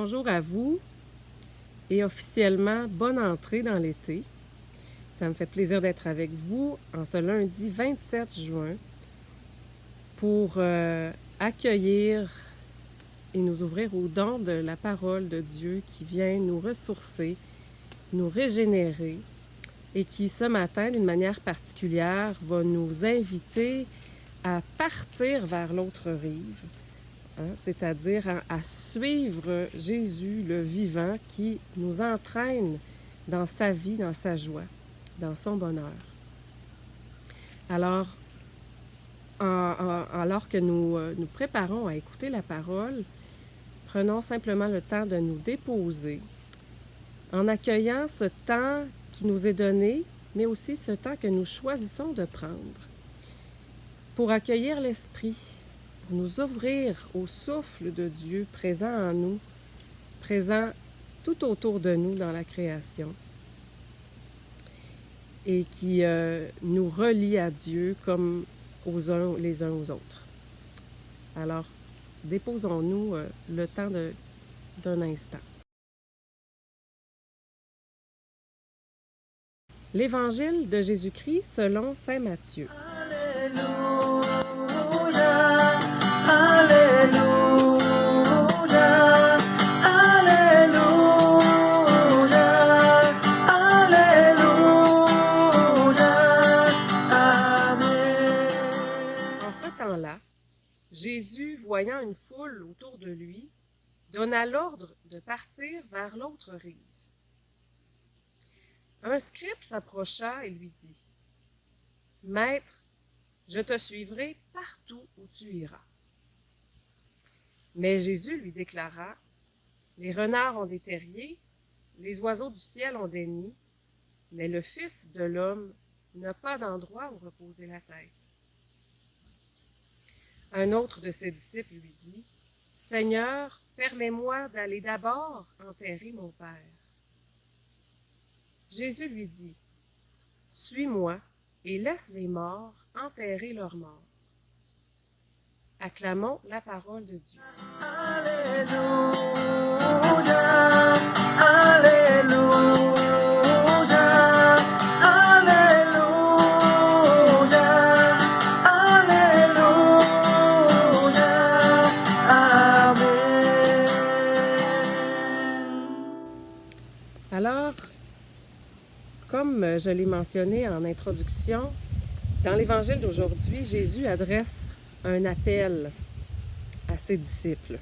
Bonjour à vous et officiellement bonne entrée dans l'été. Ça me fait plaisir d'être avec vous en ce lundi 27 juin pour accueillir et nous ouvrir au don de la parole de Dieu qui vient nous ressourcer, nous régénérer et qui ce matin, d'une manière particulière, va nous inviter à partir vers l'autre rive. C'est-à-dire à suivre Jésus, le vivant, qui nous entraîne dans sa vie, dans sa joie, dans son bonheur. Alors, alors que nous nous préparons à écouter la parole, prenons simplement le temps de nous déposer en accueillant ce temps qui nous est donné, mais aussi ce temps que nous choisissons de prendre pour accueillir l'Esprit, nous ouvrir au souffle de Dieu présent en nous, présent tout autour de nous dans la création et qui nous relie à Dieu comme les uns aux autres. Alors, déposons-nous le temps d'un instant. L'Évangile de Jésus-Christ selon saint Matthieu. Jésus, voyant une foule autour de lui, donna l'ordre de partir vers l'autre rive. Un scribe s'approcha et lui dit : « Maître, je te suivrai partout où tu iras. » Mais Jésus lui déclara : « Les renards ont des terriers, les oiseaux du ciel ont des nids, mais le Fils de l'homme n'a pas d'endroit où reposer la tête. » Un autre de ses disciples lui dit : « Seigneur, permets-moi d'aller d'abord enterrer mon Père. » Jésus lui dit : « Suis-moi et laisse les morts enterrer leurs morts. » Acclamons la parole de Dieu. Alléluia, Alléluia. Alors, comme je l'ai mentionné en introduction, dans l'Évangile d'aujourd'hui, Jésus adresse un appel à ses disciples.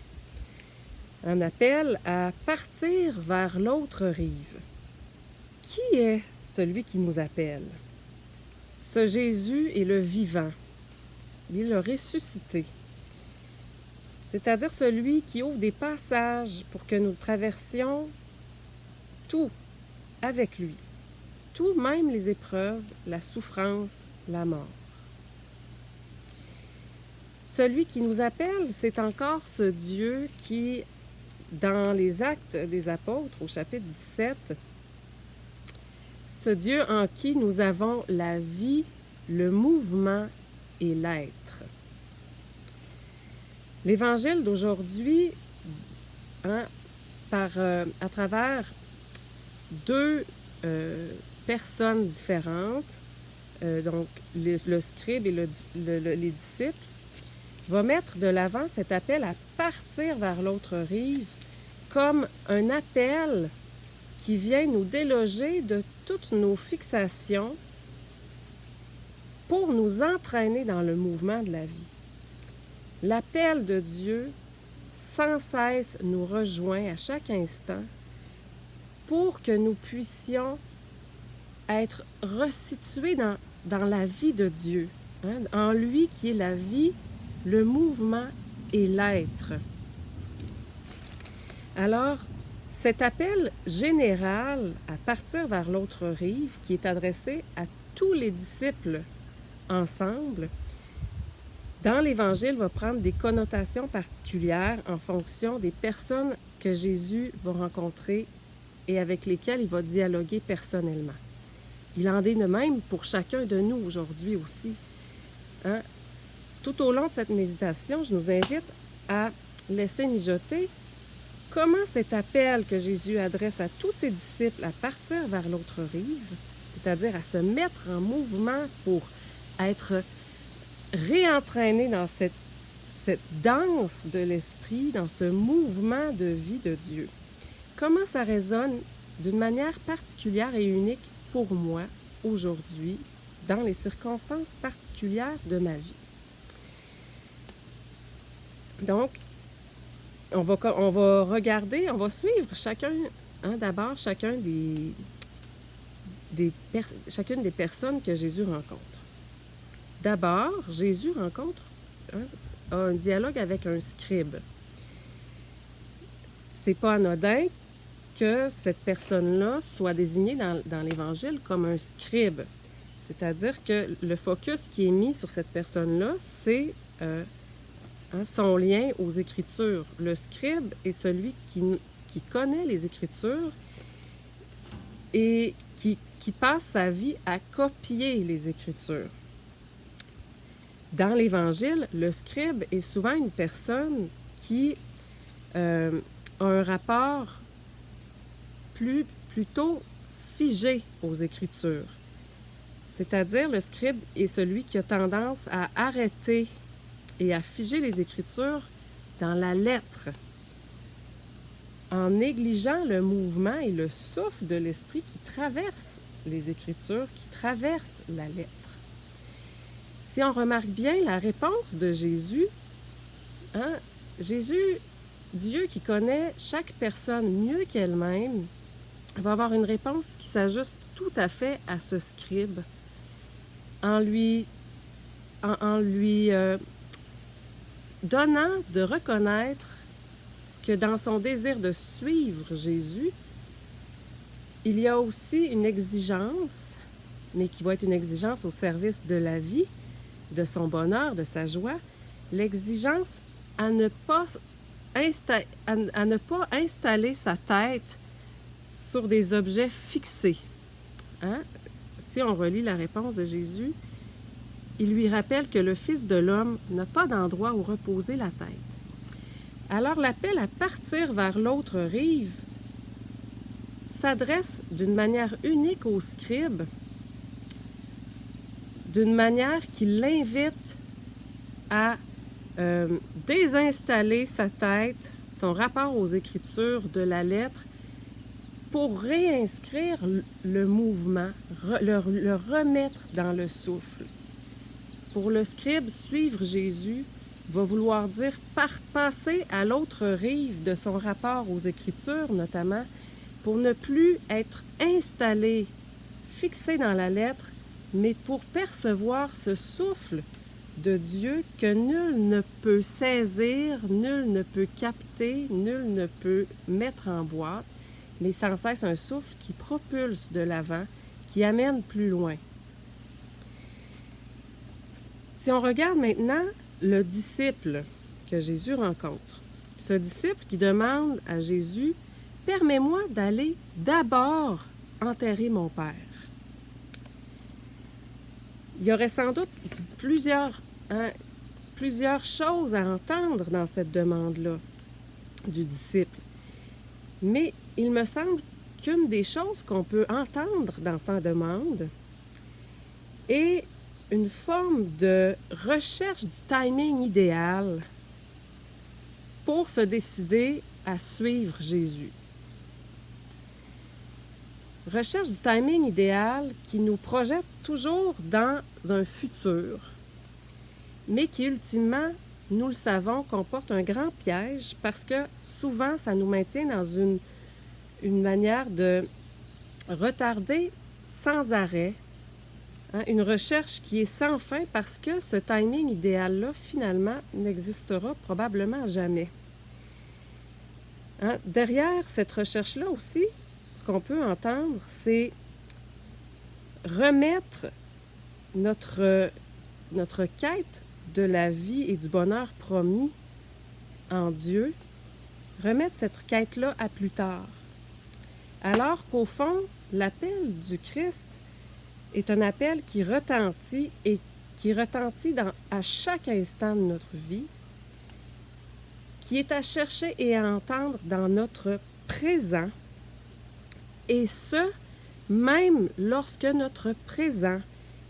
Un appel à partir vers l'autre rive. Qui est celui qui nous appelle? Ce Jésus est le vivant. Il est le ressuscité. C'est-à-dire celui qui ouvre des passages pour que nous traversions tout avec lui. Tout, même les épreuves, la souffrance, la mort. Celui qui nous appelle, c'est encore ce Dieu qui, dans les Actes des Apôtres, au chapitre 17, ce Dieu en qui nous avons la vie, le mouvement et l'être. L'Évangile d'aujourd'hui, à travers deux personnes différentes, donc le scribe et les disciples, va mettre de l'avant cet appel à partir vers l'autre rive comme un appel qui vient nous déloger de toutes nos fixations pour nous entraîner dans le mouvement de la vie. L'appel de Dieu sans cesse nous rejoint à chaque instant pour que nous puissions être resitués dans la vie de Dieu, en lui qui est la vie, le mouvement et l'être. Alors, cet appel général à partir vers l'autre rive, qui est adressé à tous les disciples ensemble, dans l'Évangile, va prendre des connotations particulières en fonction des personnes que Jésus va rencontrer et avec lesquelles il va dialoguer personnellement. Il en est de même pour chacun de nous aujourd'hui aussi. Tout au long de cette méditation, je nous invite à laisser mijoter comment cet appel que Jésus adresse à tous ses disciples à partir vers l'autre rive, c'est-à-dire à se mettre en mouvement pour être réentraîné dans cette danse de l'esprit, dans ce mouvement de vie de Dieu. Comment ça résonne d'une manière particulière et unique pour moi aujourd'hui, dans les circonstances particulières de ma vie. Donc, on va regarder, on va suivre chacune chacune des personnes que Jésus rencontre. D'abord, Jésus a un dialogue avec un scribe. C'est pas anodin que cette personne-là soit désignée dans l'Évangile comme un scribe. C'est-à-dire que le focus qui est mis sur cette personne-là, c'est son lien aux Écritures. Le scribe est celui qui connaît les Écritures et qui passe sa vie à copier les Écritures. Dans l'Évangile, le scribe est souvent une personne qui a un rapport plutôt figé aux Écritures. C'est-à-dire, le scribe est celui qui a tendance à arrêter et à figer les Écritures dans la lettre, en négligeant le mouvement et le souffle de l'esprit qui traverse les Écritures, qui traverse la lettre. Si on remarque bien la réponse de Jésus, Dieu qui connaît chaque personne mieux qu'elle-même, va avoir une réponse qui s'ajuste tout à fait à ce scribe, en lui donnant de reconnaître que dans son désir de suivre Jésus, il y a aussi une exigence, mais qui va être une exigence au service de la vie, de son bonheur, de sa joie, l'exigence à ne pas installer sa tête sur des objets fixés. Si on relit la réponse de Jésus, il lui rappelle que le Fils de l'homme n'a pas d'endroit où reposer la tête. Alors l'appel à partir vers l'autre rive s'adresse d'une manière unique au scribe, d'une manière qui l'invite à désinstaller sa tête, son rapport aux Écritures de la lettre, pour réinscrire le mouvement, le remettre dans le souffle. Pour le scribe, suivre Jésus va vouloir dire passer à l'autre rive de son rapport aux Écritures, notamment, pour ne plus être installé, fixé dans la lettre, mais pour percevoir ce souffle de Dieu que nul ne peut saisir, nul ne peut capter, nul ne peut mettre en boîte, mais sans cesse un souffle qui propulse de l'avant, qui amène plus loin. Si on regarde maintenant le disciple que Jésus rencontre, ce disciple qui demande à Jésus « Permets-moi d'aller d'abord enterrer mon Père ». Il y aurait sans doute plusieurs choses à entendre dans cette demande-là du disciple. Mais il me semble qu'une des choses qu'on peut entendre dans sa demande est une forme de recherche du timing idéal pour se décider à suivre Jésus. Recherche du timing idéal qui nous projette toujours dans un futur, mais qui ultimement, nous le savons, comporte un grand piège parce que souvent, ça nous maintient dans une manière de retarder sans arrêt, une recherche qui est sans fin parce que ce timing idéal-là, finalement, n'existera probablement jamais. Derrière cette recherche-là aussi, ce qu'on peut entendre, c'est remettre notre quête de la vie et du bonheur promis en Dieu, remettre cette quête-là à plus tard. Alors qu'au fond, l'appel du Christ est un appel qui retentit à chaque instant de notre vie, qui est à chercher et à entendre dans notre présent, et ce, même lorsque notre présent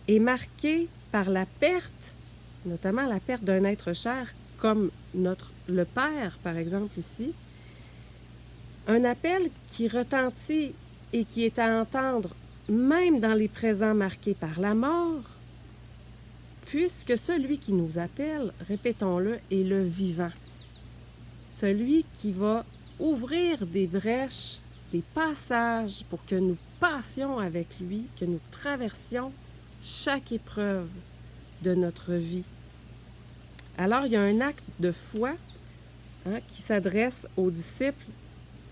est marqué par la perte, notamment la perte d'un être cher, comme le Père, par exemple, ici. Un appel qui retentit et qui est à entendre même dans les présents marqués par la mort, puisque celui qui nous appelle, répétons-le, est le vivant. Celui qui va ouvrir des brèches, des passages pour que nous passions avec lui, que nous traversions chaque épreuve de notre vie. Alors, il y a un acte de foi qui s'adresse aux disciples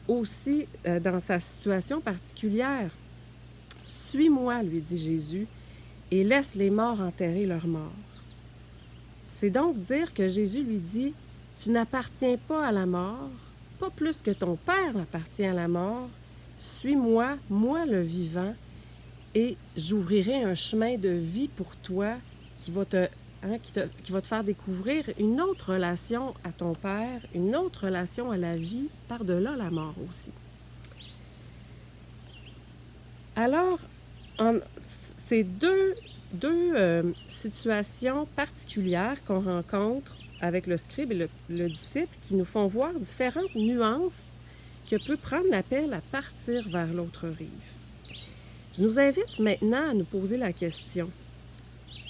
aussi dans sa situation particulière. « Suis-moi, lui dit Jésus, et laisse les morts enterrer leurs morts. » C'est donc dire que Jésus lui dit « Tu n'appartiens pas à la mort, pas plus que ton Père appartient à la mort. Suis-moi, moi le vivant, et j'ouvrirai un chemin de vie pour toi qui va te faire découvrir une autre relation à ton Père, une autre relation à la vie, par-delà la mort aussi. » Alors, ces deux situations particulières qu'on rencontre avec le scribe et le disciple qui nous font voir différentes nuances que peut prendre l'appel à partir vers l'autre rive. Je nous invite maintenant à nous poser la question.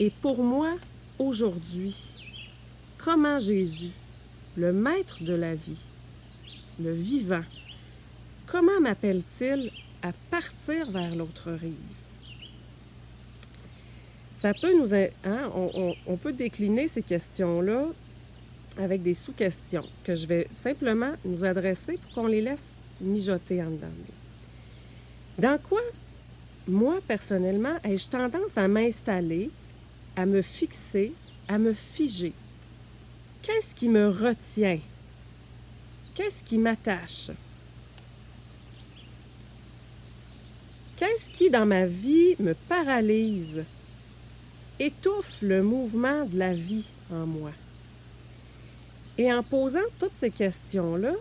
Et pour moi, aujourd'hui, comment Jésus, le maître de la vie, le vivant, comment m'appelle-t-il à partir vers l'autre rive? Ça peut nous... on peut décliner ces questions-là avec des sous-questions que je vais simplement nous adresser pour qu'on les laisse mijoter en dedans. Dans quoi, moi, personnellement, ai-je tendance à m'installer, à me fixer, à me figer? Qu'est-ce qui me retient? Qu'est-ce qui m'attache? Qu'est-ce qui, dans ma vie, me paralyse, étouffe le mouvement de la vie en moi? Et en posant toutes ces questions-là,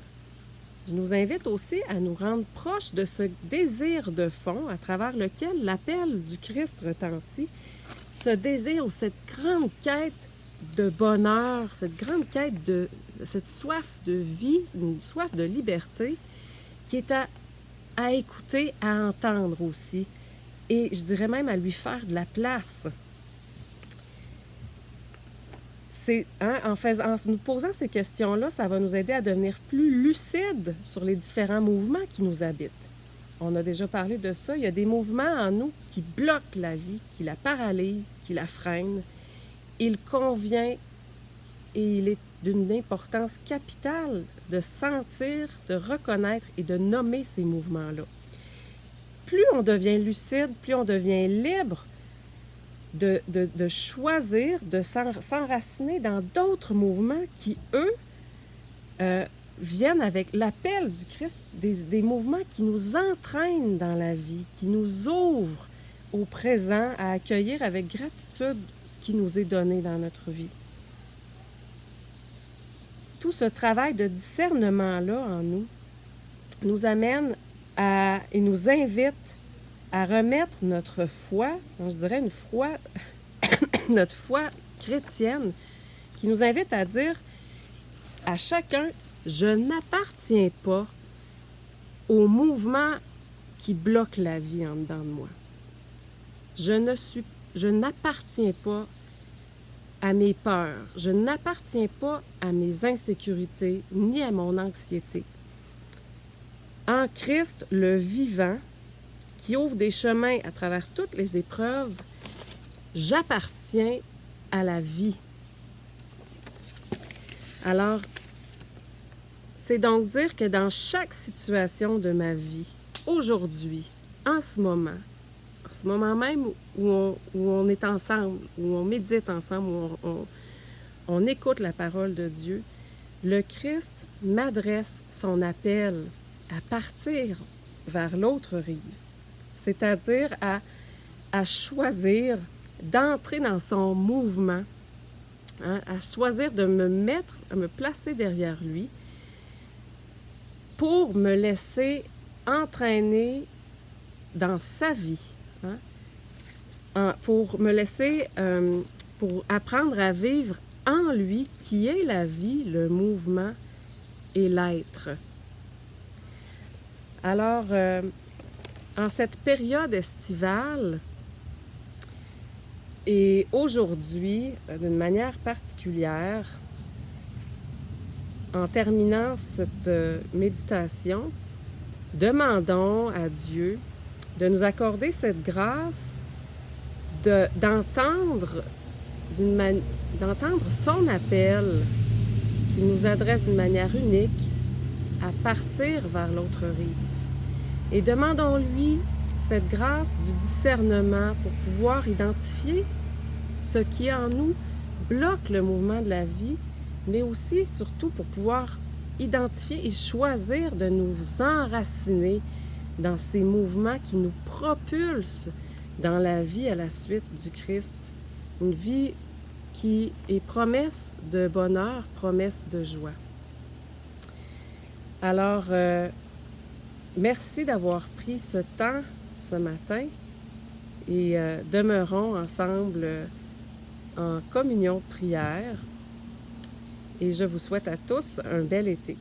je nous invite aussi à nous rendre proches de ce désir de fond à travers lequel l'appel du Christ retentit, ce désir ou cette grande quête de bonheur, cette grande quête cette soif de vie, une soif de liberté qui est à écouter, à entendre aussi, et je dirais même à lui faire de la place. En nous posant ces questions-là, ça va nous aider à devenir plus lucides sur les différents mouvements qui nous habitent. On a déjà parlé de ça. Il y a des mouvements en nous qui bloquent la vie, qui la paralysent, qui la freinent. Il convient et il est d'une importance capitale de sentir, de reconnaître et de nommer ces mouvements-là. Plus on devient lucide, plus on devient libre de choisir, de s'enraciner dans d'autres mouvements qui, eux, viennent avec l'appel du Christ, des mouvements qui nous entraînent dans la vie, qui nous ouvrent au présent, à accueillir avec gratitude ce qui nous est donné dans notre vie. Tout ce travail de discernement-là en nous amène et nous invite à remettre notre foi, je dirais notre foi chrétienne, qui nous invite à dire à chacun, je n'appartiens pas au mouvement qui bloque la vie en dedans de moi. Je n'appartiens pas à mes peurs, je n'appartiens pas à mes insécurités, ni à mon anxiété. En Christ, le vivant, qui ouvre des chemins à travers toutes les épreuves, j'appartiens à la vie. Alors, c'est donc dire que dans chaque situation de ma vie, aujourd'hui, en ce moment même où on est ensemble, où on médite ensemble, où on écoute la parole de Dieu, le Christ m'adresse son appel à partir vers l'autre rive. C'est-à-dire à choisir d'entrer dans son mouvement, à choisir de me placer derrière lui pour me laisser entraîner dans sa vie, hein? Pour me laisser, pour apprendre à vivre en lui, qui est la vie, le mouvement et l'être. Alors, en cette période estivale, et aujourd'hui, d'une manière particulière, en terminant cette méditation, demandons à Dieu de nous accorder cette grâce d'entendre son appel qui nous adresse d'une manière unique à partir vers l'autre rive. Et demandons-lui cette grâce du discernement pour pouvoir identifier ce qui en nous bloque le mouvement de la vie, mais aussi, surtout, pour pouvoir identifier et choisir de nous enraciner dans ces mouvements qui nous propulsent dans la vie à la suite du Christ. Une vie qui est promesse de bonheur, promesse de joie. Alors, merci d'avoir pris ce temps ce matin et demeurons ensemble en communion de prière. Et je vous souhaite à tous un bel été.